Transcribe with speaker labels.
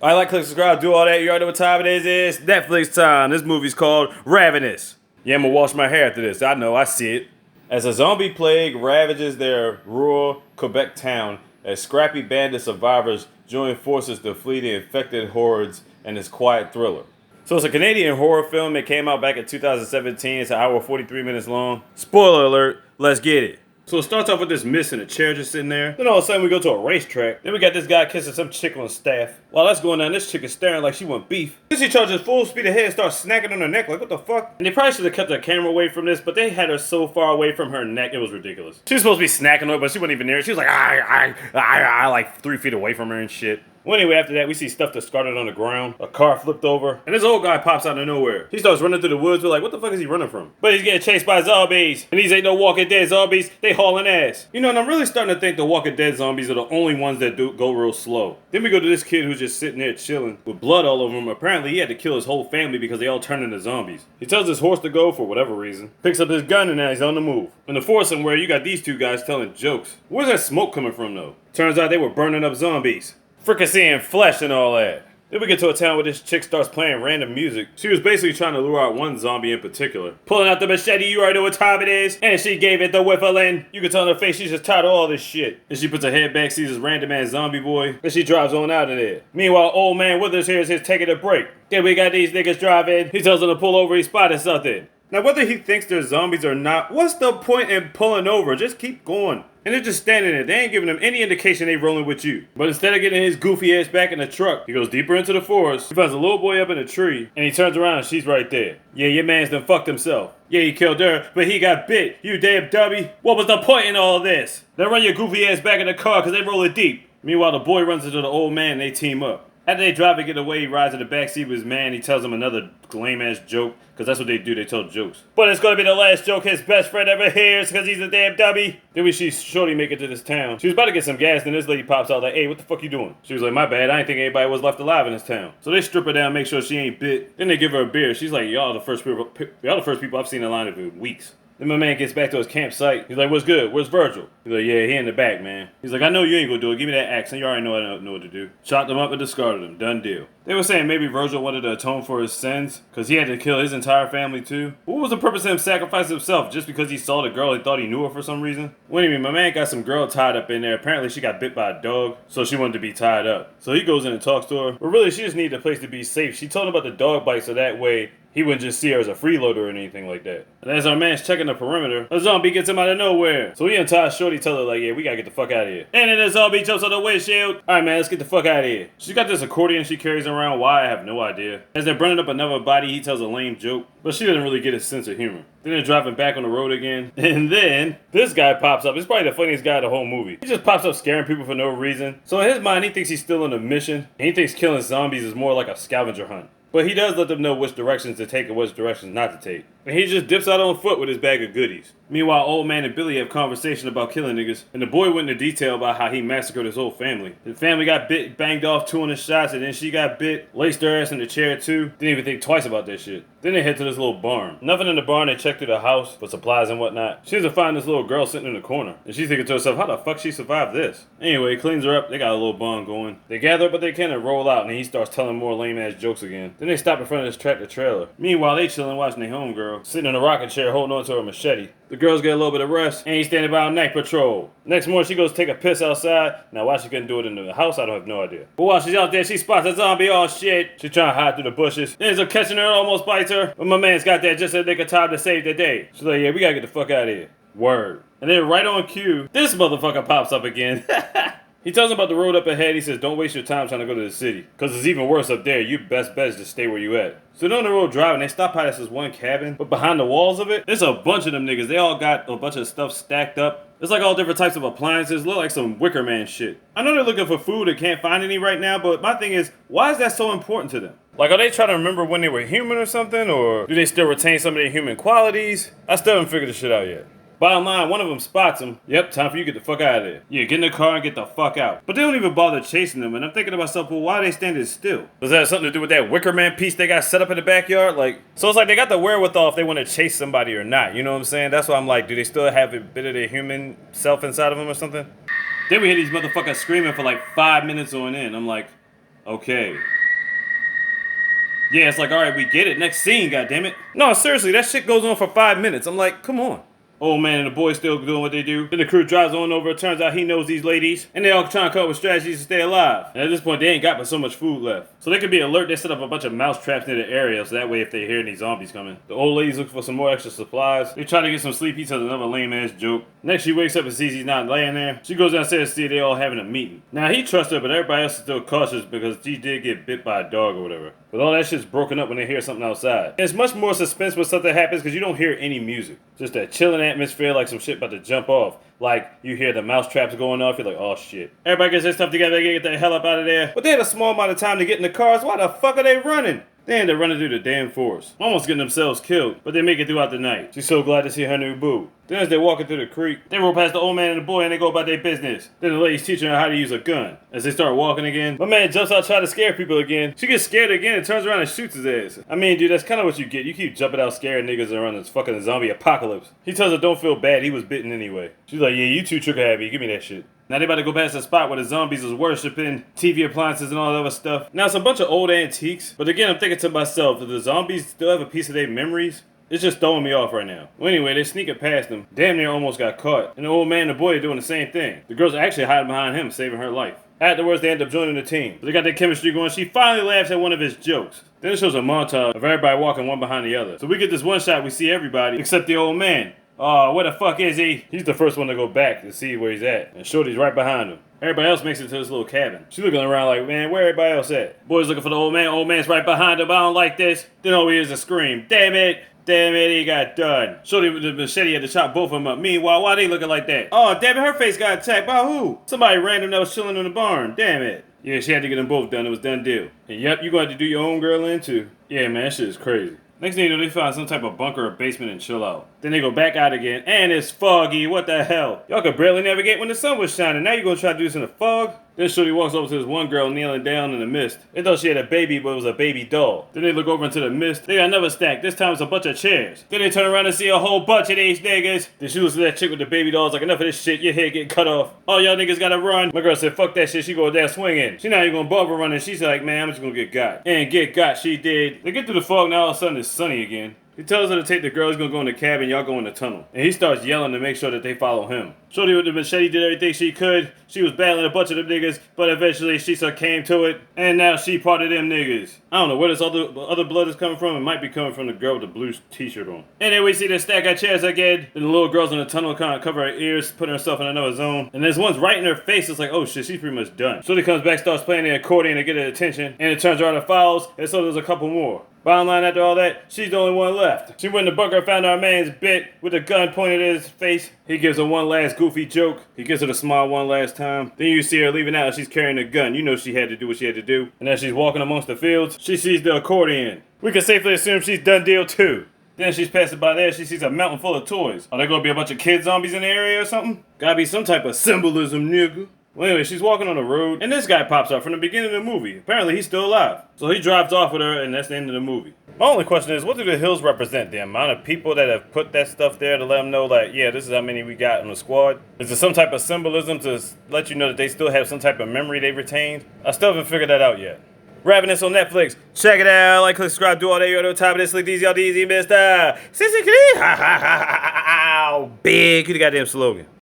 Speaker 1: I like, click, subscribe, do all that. You already know what time it is. It's Netflix time. This movie's called Ravenous. Yeah, I'm gonna wash my hair after this. I know, I see it. As a zombie plague ravages their rural Quebec town, as scrappy bandit survivors join forces to flee the infected hordes and this quiet thriller. So it's a Canadian horror film. It came out back in 2017. It's an hour 43 minutes long. Spoiler alert, let's get it. So it starts off with this mist and a chair just sitting there. Then all of a sudden we go to a racetrack. Then we got this guy kissing some chick on staff. While that's going on, this chick is staring like she want beef. Then she charges full speed ahead and starts snacking on her neck like, what the fuck? And they probably should have kept the camera away from this, but they had her so far away from her neck, it was ridiculous. She was supposed to be snacking on her, but she wasn't even near it. She was like, like 3 feet away from her and shit. Well, anyway, after that, we see stuff discarded on the ground. A car flipped over, and this old guy pops out of nowhere. He starts running through the woods. We're like, what the fuck is he running from? But he's getting chased by zombies, and these ain't no Walking Dead zombies. They hauling ass. You know, and I'm really starting to think the Walking Dead zombies are the only ones that go real slow. Then we go to this kid who's just sitting there chilling with blood all over him. Apparently, he had to kill his whole family because they all turned into zombies. He tells his horse to go for whatever reason, picks up his gun, and now he's on the move. In the forest somewhere, you got these 2 guys telling jokes. Where's that smoke coming from, though? Turns out they were burning up zombies. Fricasseeing flesh and all that. Then we get to a town where this chick starts playing random music. She was basically trying to lure out one zombie in particular. Pulling out the machete, you already know what time it is. And she gave it the whiffling. You can tell in her face she's just tired of all this shit. And she puts her head back, sees this random ass zombie boy, and she drives on out of there. Meanwhile, old man Withers here is taking a break. Then we got these niggas driving. He tells them to pull over, he spotted something. Now whether he thinks they're zombies or not, what's the point in pulling over? Just keep going. And they're just standing there. They ain't giving him any indication they rolling with you. But instead of getting his goofy ass back in the truck, he goes deeper into the forest. He finds a little boy up in a tree, and he turns around and she's right there. Yeah, your man's done fucked himself. Yeah, he killed her, but he got bit. You damn dummy. What was the point in all this? Now run your goofy ass back in the car because they rolling deep. Meanwhile, the boy runs into the old man and they team up. After they drive and get away, he rides in the backseat with his man. He tells him another lame-ass joke, because that's what they do, they tell jokes. But it's going to be the last joke his best friend ever hears, because he's a damn dummy. Then we see Shorty make it to this town. She was about to get some gas, and this lady pops out like, hey, what the fuck you doing? She was like, my bad, I didn't think anybody was left alive in this town. So they strip her down, make sure she ain't bit. Then they give her a beer. She's like, y'all the first people I've seen in line in weeks. Then my man gets back to his campsite. He's like, what's good? Where's Virgil? He's like, yeah, he in the back, man. He's like, I know you ain't gonna do it. Give me that axe. And you already know I don't know what to do. Chopped him up and discarded him. Done deal. They were saying maybe Virgil wanted to atone for his sins because he had to kill his entire family too. What was the purpose of him sacrificing himself just because he saw the girl and thought he knew her for some reason? Well, anyway, my man got some girl tied up in there. Apparently she got bit by a dog, so she wanted to be tied up. So he goes in and talks to her. But really, she just needed a place to be safe. She told him about the dog bite so that way he wouldn't just see her as a freeloader or anything like that. And as our man's checking the perimeter, a zombie gets him out of nowhere. So he unties Shorty, tell her like, yeah, we gotta get the fuck out of here. And then the zombie jumps on the windshield. Alright man, let's get the fuck out of here. She's got this accordion she carries around. Why? I have no idea. As they're burning up another body, he tells a lame joke. But she doesn't really get his sense of humor. Then they're driving back on the road again. And then this guy pops up. It's probably the funniest guy of the whole movie. He just pops up scaring people for no reason. So in his mind, he thinks he's still on a mission. And he thinks killing zombies is more like a scavenger hunt. But he does let them know which directions to take and which directions not to take. And he just dips out on foot with his bag of goodies. Meanwhile, old man and Billy have conversation about killing niggas, and the boy went into detail about how he massacred his whole family. His family got bit, banged off 200 shots, and then she got bit, laced her ass in the chair too. Didn't even think twice about that shit. Then they head to this little barn. Nothing in the barn, they check through the house for supplies and whatnot. She doesn't find this little girl sitting in the corner, and she's thinking to herself, how the fuck she survived this? Anyway, he cleans her up, they got a little bond going. They gather up what they can and roll out, and he starts telling more lame ass jokes again. Then they stop in front of this tractor trailer. Meanwhile, they chilling watching their homegirl, sitting in a rocking chair holding onto her machete. The girls get a little bit of rest, and he's standing by on night patrol. Next morning, she goes take a piss outside. Now, why she couldn't do it in the house, I don't have no idea. But while she's out there, she spots a zombie. Oh shit. She's trying to hide through the bushes. Then ends up catching her, almost bites her. But my man's got there just so they could time to save the day. She's like, yeah, we gotta get the fuck out of here. Word. And then right on cue, this motherfucker pops up again. He tells him about the road up ahead. He says, don't waste your time trying to go to the city. Because it's even worse up there. Your best bet is to stay where you at. So they're on the road driving. They stop by this one cabin. But behind the walls of it, there's a bunch of them niggas. They all got a bunch of stuff stacked up. It's like all different types of appliances. Look like some Wicker Man shit. I know they're looking for food and can't find any right now. But my thing is, why is that so important to them? Like, are they trying to remember when they were human or something? Or do they still retain some of their human qualities? I still haven't figured this shit out yet. Bottom line, one of them spots him. Yep, time for you to get the fuck out of there. Yeah, get in the car and get the fuck out. But they don't even bother chasing them, and I'm thinking to myself, well, why are they standing still? Does that have something to do with that Wicker Man piece they got set up in the backyard? Like, so it's like they got the wherewithal if they want to chase somebody or not, you know what I'm saying? That's why I'm like, do they still have a bit of their human self inside of them or something? Then we hear these motherfuckers screaming for like 5 minutes on end. I'm like, okay. Yeah, it's like, alright, we get it. Next scene, goddammit. No, seriously, that shit goes on for 5 minutes. I'm like, come on. Old man and the boy still doing what they do. Then the crew drives on over. It turns out he knows these ladies. And they all trying to come up with strategies to stay alive. And at this point, they ain't got but so much food left. So they could be alert. They set up a bunch of mouse traps near the area. So that way, if they hear any zombies coming. The old lady's looking for some more extra supplies. They try to get some sleep. He tells another lame ass joke. Next, she wakes up and sees he's not laying there. She goes downstairs to see they all having a meeting. Now, he trusts her, but everybody else is still cautious because she did get bit by a dog or whatever. But all that shit's broken up when they hear something outside. And it's much more suspense when something happens because you don't hear any music. Just that chilling atmosphere like some shit about to jump off. Like, you hear the mouse traps going off, you're like, oh shit. Everybody gets their stuff together, they get the hell up out of there. But they had a small amount of time to get in the cars. Why the fuck are they running? They end up running through the damn forest, almost getting themselves killed, but they make it throughout the night. She's so glad to see her new boo. Then as they're walking through the creek, they roll past the old man and the boy and they go about their business. Then the lady's teaching her how to use a gun. As they start walking again, my man jumps out trying to scare people again. She gets scared again and turns around and shoots his ass. I mean, dude, that's kind of what you get. You keep jumping out scaring niggas around this fucking zombie apocalypse. He tells her don't feel bad, he was bitten anyway. She's like, yeah, you too trigger happy, give me that shit. Now they about to go past the spot where the zombies was worshipping TV appliances and all that other stuff. Now it's a bunch of old antiques, but again I'm thinking to myself, do the zombies still have a piece of their memories? It's just throwing me off right now. Well anyway, they sneak it past them, damn near almost got caught. And the old man and the boy are doing the same thing. The girl's actually hiding behind him, saving her life. Afterwards, they end up joining the team. So they got their chemistry going. She finally laughs at one of his jokes. Then it shows a montage of everybody walking one behind the other. So we get this one shot, we see everybody except the old man. Oh, where the fuck is he? He's the first one to go back to see where he's at. And Shorty's right behind him. Everybody else makes it to this little cabin. She's looking around like, man, where everybody else at? Boy's looking for the old man. Old man's right behind him. I don't like this. Then all we hear is a scream. Damn it. Damn it, he got done. Shorty with the machete had to chop both of them up. Meanwhile, why they looking like that? Oh, damn it, her face got attacked by who? Somebody random that was chilling in the barn. Damn it. Yeah, she had to get them both done. It was done deal. And yep, you going to do your own girl in too. Yeah, man, that shit is crazy. Next thing you know, they find some type of bunker or basement and chill out. Then they go back out again, and it's foggy. What the hell? Y'all could barely navigate when the sun was shining. Now you gonna try to do this in the fog? Then Shorty walks over to this one girl kneeling down in the mist. They thought she had a baby, but it was a baby doll. Then they look over into the mist. They got another stack. This time it's a bunch of chairs. Then they turn around and see a whole bunch of these niggas. Then she looks at that chick with the baby dolls like, enough of this shit. Your head getting cut off. All y'all niggas gotta run. My girl said, fuck that shit. She go down swinging. She not even gonna bother running. She's like, man, I'm just gonna get got. And get got, she did. They get through the fog. Now all of a sudden it's sunny again. He tells her to take the girl, he's gonna go in the cabin, y'all go in the tunnel. And he starts yelling to make sure that they follow him. Shorty with the machete did everything she could. She was battling a bunch of them niggas, but eventually she came to it, and now she part of them niggas. I don't know where this other blood is coming from. It might be coming from the girl with the blue t-shirt on. And then we see the stack of chairs again. And the little girl's in the tunnel kind of cover her ears, putting herself in another zone. And there's one's right in her face. It's like, oh shit, she's pretty much done. Shorty comes back, starts playing the accordion to get her attention, and it turns around and follows, and so there's a couple more. Bottom line, after all that, she's the only one left. She went in the bunker, found our man's bit with a gun pointed at his face. He gives her one last goofy joke. He gives her the smile one last time. Then you see her leaving out and she's carrying a gun. You know she had to do what she had to do. And as she's walking amongst the fields, she sees the accordion. We can safely assume she's done deal too. Then she's passing by there, she sees a mountain full of toys. Are there gonna be a bunch of kid zombies in the area or something? Gotta be some type of symbolism, nigga. Well, anyway, she's walking on the road, and this guy pops up from the beginning of the movie. Apparently, he's still alive. So he drives off with her, and that's the end of the movie. My only question is, what do the hills represent? The amount of people that have put that stuff there to let them know, like, yeah, this is how many we got in the squad? Is there some type of symbolism to let you know that they still have some type of memory they retained? I still haven't figured that out yet. Ravenous on Netflix. Check it out. Like, click, subscribe, do all that. You're on the top of this. Like, these, y'all, easy, Mr. Sissy, ha, ha, ha, ha, ha, ha, big. You the goddamn slogan.